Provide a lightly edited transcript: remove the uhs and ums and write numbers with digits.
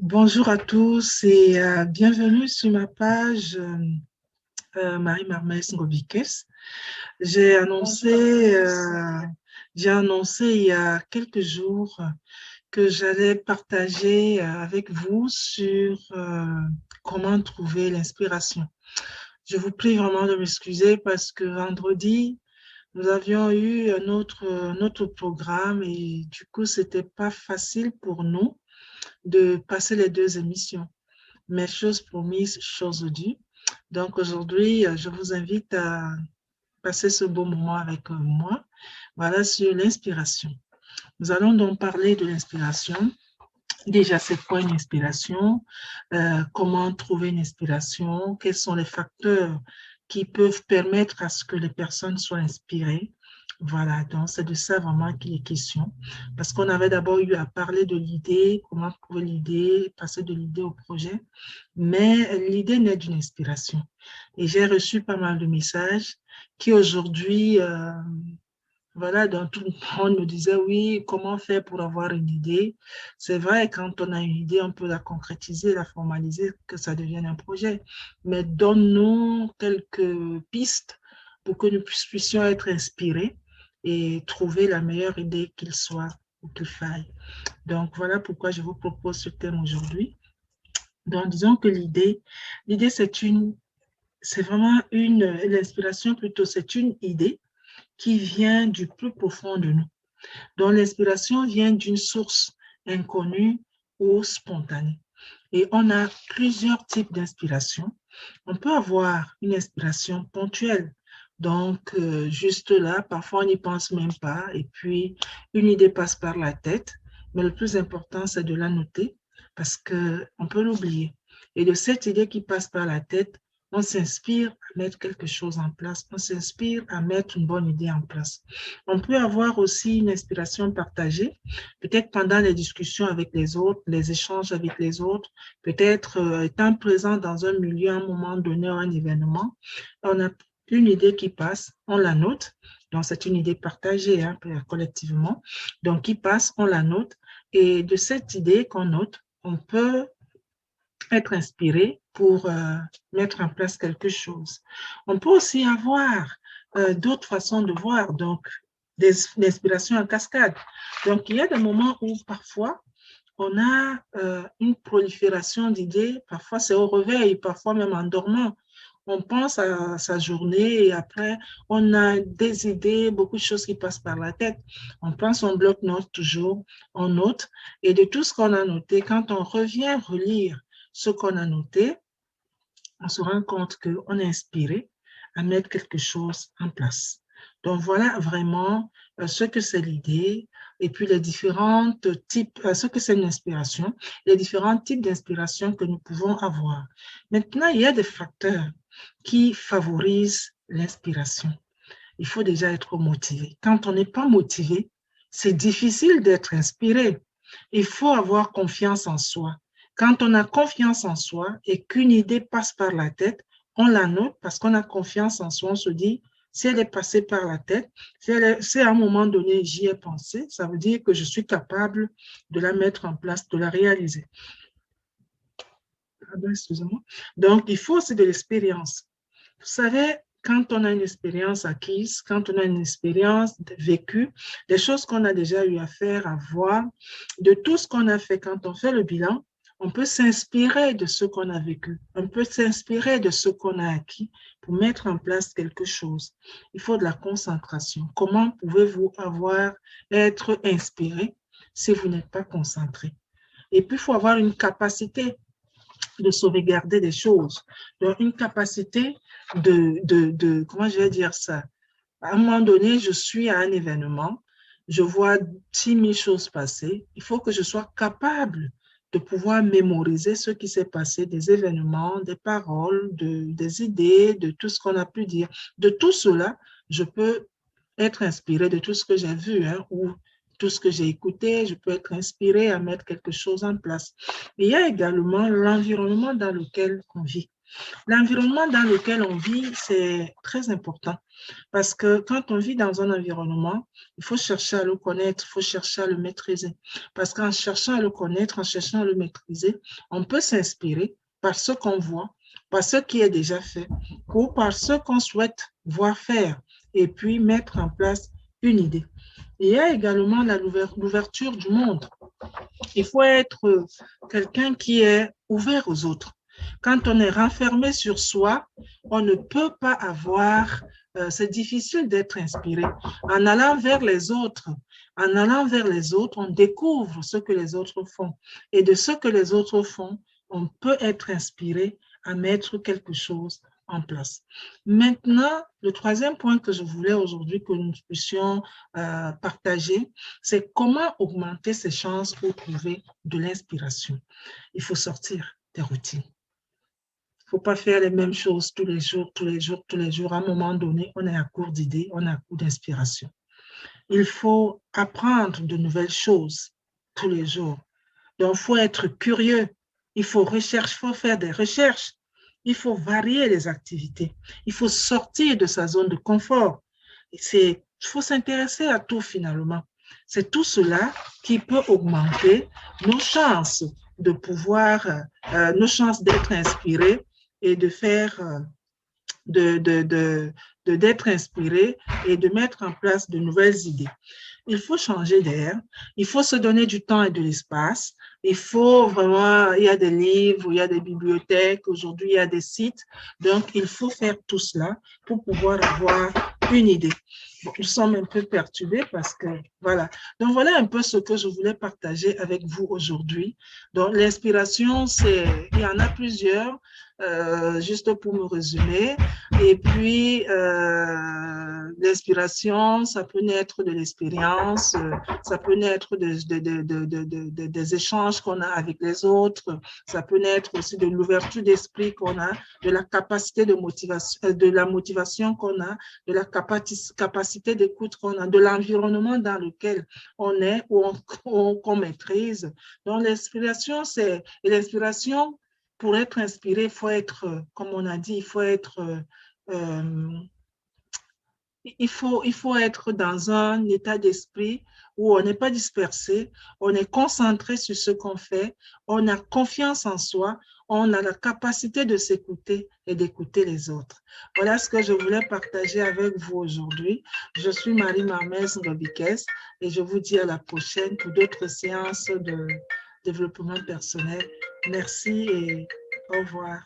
Bonjour à tous et bienvenue sur ma page Marie-Marmès Ngobikes. J'ai annoncé, j'ai annoncé il y a quelques jours que j'allais partager avec vous sur comment trouver l'inspiration. Je vous prie vraiment de m'excuser parce que vendredi, nous avions eu notre programme et du coup, c'était pas facile pour nous de passer les deux émissions. Mais chose promise, chose due. Donc aujourd'hui, je vous invite à passer ce beau moment avec moi. Voilà sur l'inspiration. Nous allons donc parler de l'inspiration. Déjà, c'est quoi une inspiration? Comment trouver une inspiration? Quels sont les facteurs qui peuvent permettre à ce que les personnes soient inspirées? Voilà, donc c'est de ça vraiment qu'il est question. Parce qu'on avait d'abord eu à parler de l'idée, comment trouver l'idée, passer de l'idée au projet. Mais l'idée naît d'une inspiration. Et j'ai reçu pas mal de messages qui aujourd'hui voilà, donc tout le monde me disait, oui, comment faire pour avoir une idée? C'est vrai, quand on a une idée, on peut la concrétiser, la formaliser, que ça devienne un projet. Mais donne-nous quelques pistes pour que nous puissions être inspirés et trouver la meilleure idée qu'il soit ou qu'il faille. Donc, voilà pourquoi je vous propose ce thème aujourd'hui. Donc, disons que l'idée, c'est vraiment l'inspiration plutôt, c'est une idée qui vient du plus profond de nous, dont l'inspiration vient d'une source inconnue ou spontanée. Et on a plusieurs types d'inspiration. On peut avoir une inspiration ponctuelle. Donc, juste là, parfois on n'y pense même pas et puis une idée passe par la tête. Mais le plus important, c'est de la noter parce qu'on peut l'oublier. Et de cette idée qui passe par la tête, on s'inspire à mettre quelque chose en place. On s'inspire à mettre une bonne idée en place. On peut avoir aussi une inspiration partagée, peut-être pendant les discussions avec les autres, les échanges avec les autres, peut-être étant présent dans un milieu à un moment donné, un événement, on a une idée qui passe, on la note. Donc, c'est une idée partagée hein, collectivement. Donc, qui passe, on la note. Et de cette idée qu'on note, on peut être inspiré pour mettre en place quelque chose. On peut aussi avoir d'autres façons de voir, donc des inspirations en cascade. Donc, il y a des moments où parfois, on a une prolifération d'idées, parfois c'est au réveil, parfois même en dormant. On pense à sa journée et après, on a des idées, beaucoup de choses qui passent par la tête. On pense, on bloque-notes toujours, on note. Et de tout ce qu'on a noté, quand on revient relire ce qu'on a noté, on se rend compte qu'on est inspiré à mettre quelque chose en place. Donc voilà vraiment ce que c'est l'idée et puis les différents types, ce que c'est une inspiration, les différents types d'inspiration que nous pouvons avoir. Maintenant, il y a des facteurs qui favorisent l'inspiration. Il faut déjà être motivé. Quand on n'est pas motivé, c'est difficile d'être inspiré. Il faut avoir confiance en soi. Quand on a confiance en soi et qu'une idée passe par la tête, on la note parce qu'on a confiance en soi. On se dit, si elle est passée par la tête, si à un moment donné j'y ai pensé, ça veut dire que je suis capable de la mettre en place, de la réaliser. Pardon, excusez-moi. Donc, il faut aussi de l'expérience. Vous savez, quand on a une expérience acquise, quand on a une expérience vécue, des choses qu'on a déjà eu à faire, à voir, de tout ce qu'on a fait, quand on fait le bilan, on peut s'inspirer de ce qu'on a vécu, on peut s'inspirer de ce qu'on a acquis pour mettre en place quelque chose. Il faut de la concentration. Comment pouvez-vous être inspiré si vous n'êtes pas concentré? Et puis, il faut avoir une capacité de sauvegarder des choses. Donc, une capacité comment je vais dire ça? À un moment donné, je suis à un événement, je vois 10 000 choses passer. Il faut que je sois capable de pouvoir mémoriser ce qui s'est passé, des événements, des paroles, des idées, de tout ce qu'on a pu dire. De tout cela, je peux être inspiré de tout ce que j'ai vu hein, ou tout ce que j'ai écouté, je peux être inspiré à mettre quelque chose en place. Il y a également l'environnement dans lequel on vit. L'environnement dans lequel on vit, c'est très important parce que quand on vit dans un environnement, il faut chercher à le connaître, il faut chercher à le maîtriser. Parce qu'en cherchant à le connaître, en cherchant à le maîtriser, on peut s'inspirer par ce qu'on voit, par ce qui est déjà fait ou par ce qu'on souhaite voir faire et puis mettre en place une idée. Il y a également l'ouverture du monde. Il faut être quelqu'un qui est ouvert aux autres. Quand on est renfermé sur soi, on ne peut pas avoir, c'est difficile d'être inspiré. En allant vers les autres, on découvre ce que les autres font. Et de ce que les autres font, on peut être inspiré à mettre quelque chose en place. Maintenant, le troisième point que je voulais aujourd'hui que nous puissions partager, c'est comment augmenter ses chances pour trouver de l'inspiration. Il faut sortir des routines. Il ne faut pas faire les mêmes choses tous les jours, tous les jours, tous les jours. À un moment donné, on est à court d'idées, on est à court d'inspiration. Il faut apprendre de nouvelles choses tous les jours. Donc, il faut être curieux. Il faut faire des recherches. Il faut varier les activités. Il faut sortir de sa zone de confort. Il faut s'intéresser à tout finalement. C'est tout cela qui peut augmenter nos chances de pouvoir, nos chances d'être inspirés et de faire, d'être inspiré et de mettre en place de nouvelles idées. Il faut changer d'air, il faut se donner du temps et de l'espace. Il faut vraiment, il y a des livres, il y a des bibliothèques, aujourd'hui il y a des sites. Donc, il faut faire tout cela pour pouvoir avoir une idée. Bon, nous sommes un peu perturbés parce que, voilà. Donc, voilà un peu ce que je voulais partager avec vous aujourd'hui. Donc, l'inspiration, il y en a plusieurs, juste pour me résumer. Et puis, l'inspiration, ça peut naître de l'expérience, ça peut naître des échanges qu'on a avec les autres, ça peut naître aussi de l'ouverture d'esprit qu'on a, de la capacité de motivation, de la motivation qu'on a, de la capacité d'écoute qu'on a, de l'environnement dans lequel on est ou qu'on maîtrise. Donc, l'inspiration, pour être inspiré, il faut être, comme on a dit, il faut être dans un état d'esprit où on n'est pas dispersé, on est concentré sur ce qu'on fait, on a confiance en soi, on a la capacité de s'écouter et d'écouter les autres. Voilà ce que je voulais partager avec vous aujourd'hui. Je suis Marie Marmez Ngobikes et je vous dis à la prochaine pour d'autres séances de développement personnel. Merci et au revoir.